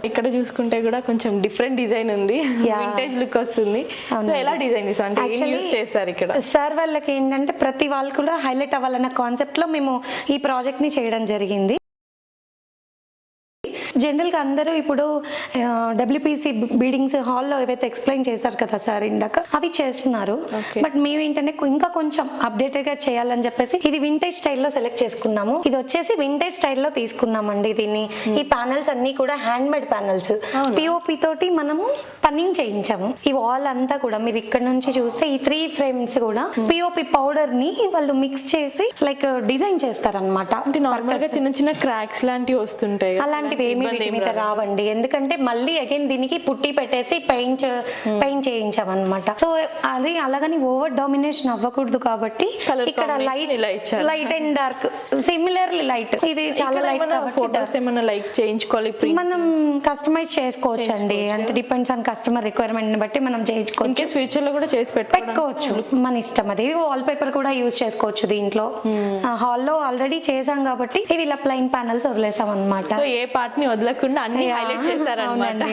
ఇక్కడ చూసుకుంటే కూడా కొంచెం డిఫరెంట్ డిజైన్ ఉంది, వింటేజ్ లుక్ వస్తుంది. సో ఎలా డిజైన్ చేస్తారు అంటే ఏం యూస్ చేస్తారు ఇక్కడ? సార్ వాళ్ళకి ఏంటంటే ప్రతి వాళ్ళు కూడా హైలైట్ అవ్వాలన్న కాన్సెప్ట్ లో మేము ఈ ప్రాజెక్ట్ ని చేయడం జరిగింది. జనరల్గా అందరూ ఇప్పుడు డబ్ల్యూపీసీ బీడింగ్స్ హాల్లో ఏవైతే ఎక్స్ప్లెయిన్ చేశారు కదా సార్ ఇందాక, అవి చేస్తున్నారు. బట్ మేము ఏంటంటే ఇంకా కొంచెం అప్డేటెడ్ గా చేయాలని చెప్పేసి ఇది వింటేజ్ స్టైల్లో సెలెక్ట్ చేసుకున్నాము. ఇది వచ్చేసి వింటేజ్ స్టైల్లో తీసుకున్నామండి దీన్ని. ఈ ప్యానెల్స్ అన్ని కూడా హ్యాండ్ మేడ్ ప్యానెల్స్, పిఓపి తోటి మనము పన్నింగ్ చేయించాము. ఈ వాల్ అంతా కూడా మీరు ఇక్కడ నుంచి చూస్తే ఈ 3 ఫ్రేమ్స్ కూడా పిఓపి పౌడర్ ని వాళ్ళు మిక్స్ చేసి లైక్ డిజైన్ చేస్తారనమాట. నార్మల్ గా చిన్న చిన్న క్రాక్స్ లాంటివి వస్తుంటాయి, అలాంటివి ఏమి మీద రావండి. ఎందుకంటే మళ్ళీ అగైన్ దీనికి పుట్టి పెట్టేసి పెయింట్ చేయించామన్నమాట. సో అది అలాగని ఓవర్ డామినేషన్ అవ్వకూడదు కాబట్టి ఇక్కడ light and dark similarly light. ఇది చాలా లైట్ మనం కస్టమైజ్ చేసుకోవచ్చు అండి. అంటే డిపెండ్స్ ఆన్ కస్టమర్ రిక్వైర్మెంట్ ని బట్టి మనం చేయించుకోవచ్చు. ఫ్యూచర్ లో కూడా చేసి పెట్టుకోవచ్చు, మన ఇష్టం. అది వాల్ పేపర్ కూడా యూజ్ చేసుకోవచ్చు దీంట్లో. హాల్లో ఆల్రెడీ చేసాం కాబట్టి ఇవి ఇలా ప్లెయిన్ ప్యానెల్స్ వదిలేసాం అనమాట. ఏ పార్ట్ ని వదలకుండా అన్ని హైలైట్ చేశారన్నమాట.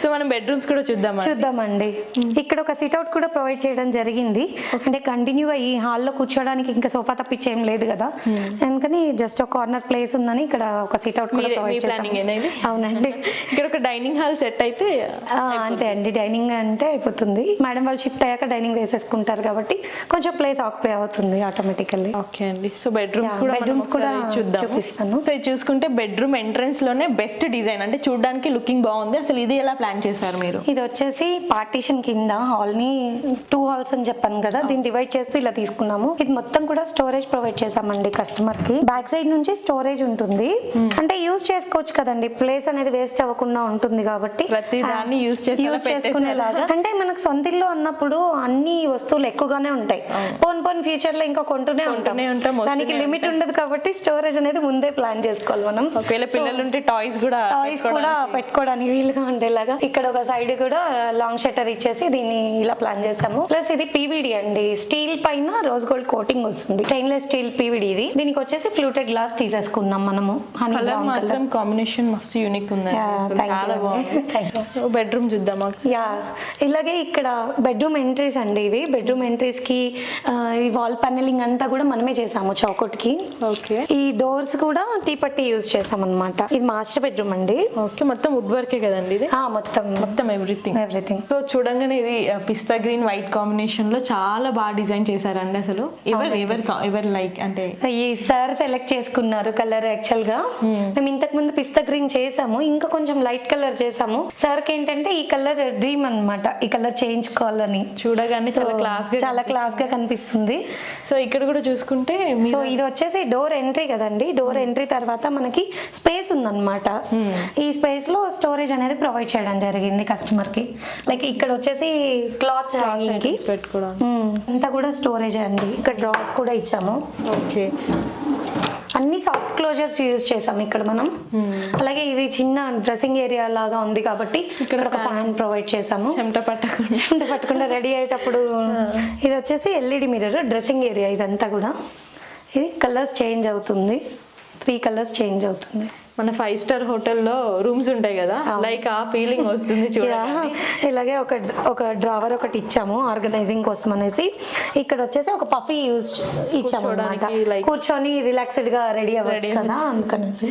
సో మనం బెడ్రూమ్స్ కూడా చూద్దామండి. ఇక్కడ ఒక సిట్అవుట్ కూడా ప్రొవైడ్ చేయడం జరిగింది. అంటే కంటిన్యూగా ఈ హాల్లో కూర్చోడానికి ఇంకా సోఫా తప్పించి ఏం లేదు కదా, అందుకని జస్ట్ ఒక కార్నర్ ప్లేస్ ఉందని ఇక్కడ ఒక సిట్అవుట్ కూడా ప్రొవైడ్ చేశాం. అవునండి. ఇక్కడ ఒక డైనింగ్ హాల్ సెట్ అయితే అంతే అండి, డైనింగ్ అంటే అయిపోతుంది. మేడం వాళ్ళు షిఫ్ట్ అయ్యాక డైనింగ్ వేసేసుకుంటారు కాబట్టి కొంచెం ప్లేస్ ఆక్యుపై అవుతుంది ఆటోమేటికల్లీ. ఓకే అండి. సో బెడ్రూమ్స్ కూడా చూపిస్తాను. సో చూసుకుంటే బెడ్రూమ్ ఎంట్రన్స్ లోనే బెస్ట్ డిజైన్, అంటే చూడడానికి లుకింగ్ బాగుంది. అసలు ఇది ఎలా ప్లాన్ చేశారు మీరు? ఇది వచ్చేసి పార్టీషన్ కింద హాల్ ని 2 హాల్స్ అని చెప్పాను కదా, దీన్ని డివైడ్ చేసి ఇలా తీసుకున్నాము. ఇది మొత్తం కూడా స్టోరేజ్ ప్రొవైడ్ చేసామండి కస్టమర్ కి. బ్యాక్ సైడ్ నుంచి స్టోరేజ్ ఉంటుంది, అంటే యూజ్ చేసుకోవచ్చు కదండి, ప్లేస్ అనేది వేస్ట్ అవ్వకుండా ఉంటుంది కాబట్టి ప్రతి దాన్ని యూజ్ చేసుకునేలాగా. అంటే మనకు సొంత ఇల్లు అన్నప్పుడు అన్ని వస్తువులు ఎక్కువగానే ఉంటాయి. పోన్ ఫ్యూచర్ లో ఇంకా కొంటూనే ఉంటాం, దానికి లిమిట్ ఉండదు కాబట్టి స్టోరేజ్ అనేది ముందే ప్లాన్ చేసుకోవాలి మనం. ఒకవేళ పిల్లలు ఉంటే టాయ్స్ కూడా పెట్టుకోవడానికి వీలుగా ఉండేలాగా ఇక్కడ ఒక సైడ్ కూడా లాంగ్ షట్టర్ ఇచ్చేసి దీన్ని ఇలా ప్లాన్ చేసాము. ప్లస్ ఇది పీవీడి అండి, స్టీల్ పైన రోజ్ గోల్డ్ కోటింగ్ వస్తుంది, స్టెయిన్లెస్ స్టీల్ పీవీడి. ఇది దీనికి వచ్చేసి ఫ్లూటెడ్ గ్లాస్ తీసేసుకున్నాం మనము. కాంబినేషన్ మస్తు యూనిక్ ఉంది, చాలా బాగుంది. బెడ్రూమ్ చూద్దామా? ఇలాగే ఇక్కడ బెడ్రూమ్ ఎంట్రీస్ అండి. ఇవి బెడ్రూమ్ ఎంట్రీస్ కి ఈ వాల్ ప్యానెలింగ్ అంతా కూడా మనమే చేసాము చౌకట్ కి. ఈ డోర్స్ కూడా టీపట్టి యూజ్ చేసాం అనమాట. ఇది మాస్టర్ బెడ్రూమ్ అండి. ఓకే, మొత్తం వుడ్ వర్కే కదండి ఇది? మొత్తం ఎవ్రీథింగ్. సో చూడంగానే ఇది పిస్తా గ్రీన్ వైట్ కాంబినేషన్ లో చాలా బాగా డిజైన్ చేశారండి. అసలు ఎవరు లైక్ అంటే ఈ సార్ సెలెక్ట్ చేసుకున్నారు కలర్. యాక్చువల్ గా మేము ఇంతకు ముందు పిస్తా గ్రీన్ చేసాము, ఇంకా కొంచెం లైట్ కలర్ చేసాము. సార్ కి ఏంటంటే ఈ కలర్ డ్రీమ్ అన్నమాట, ఈ కలర్ చేయించుకోవాలని. చూడగానే చాలా క్లాస్ గా కనిపిస్తుంది. సో ఇక్కడ కూడా చూసుకుంటే సో ఇది వచ్చేసి డోర్ ఎంట్రీ కదండి. డోర్ ఎంట్రీ తర్వాత మనకి స్పేస్ ఉందన్నమాట. ఈ స్పేస్ లో స్టోరేజ్ అనేది ప్రొవైడ్ చేయడం జరిగింది కస్టమర్ కి. లైక్ ఇక్కడ వచ్చేసి క్లాత్స్ హ్యాంగింగ్ కి అంతా కూడా స్టోరేజ్ అండి. ఇక్కడ డ్రాస్ కూడా ఇచ్చాము. ఓకే, అన్ని సాఫ్ట్ క్లోజర్స్ యూజ్ చేసాం ఇక్కడ మనం. అలాగే ఇది చిన్న డ్రెస్సింగ్ ఏరియా లాగా ఉంది కాబట్టి ఇక్కడ ఒక ఫ్యాన్ ప్రొవైడ్ చేసాము, చెమట పట్టకుండా రెడీ అయ్యేటప్పుడు. ఇది వచ్చేసి ఎల్ఈడి మిర్రర్, డ్రెస్సింగ్ ఏరియా ఇదంతా కూడా. ఇది కలర్స్ చేంజ్ అవుతుంది, 3 కలర్స్ చేంజ్ అవుతుంది. మన 5 స్టార్ హోటల్లో రూమ్స్ ఉంటాయి కదా, లైక్ ఆ ఫీలింగ్ వస్తుంది చూడండి. ఇలాగే ఒక డ్రావర్ ఒకటి ఇచ్చాము ఆర్గనైజింగ్ కోసం అనేసి. ఇక్కడ వచ్చేసి ఒక పఫీ యూజ్ ఇచ్చాము అన్నమాట, కూర్చొని రిలాక్స్డ్ గా రెడీ అవ్వచ్చు కదా అందుకనేసి.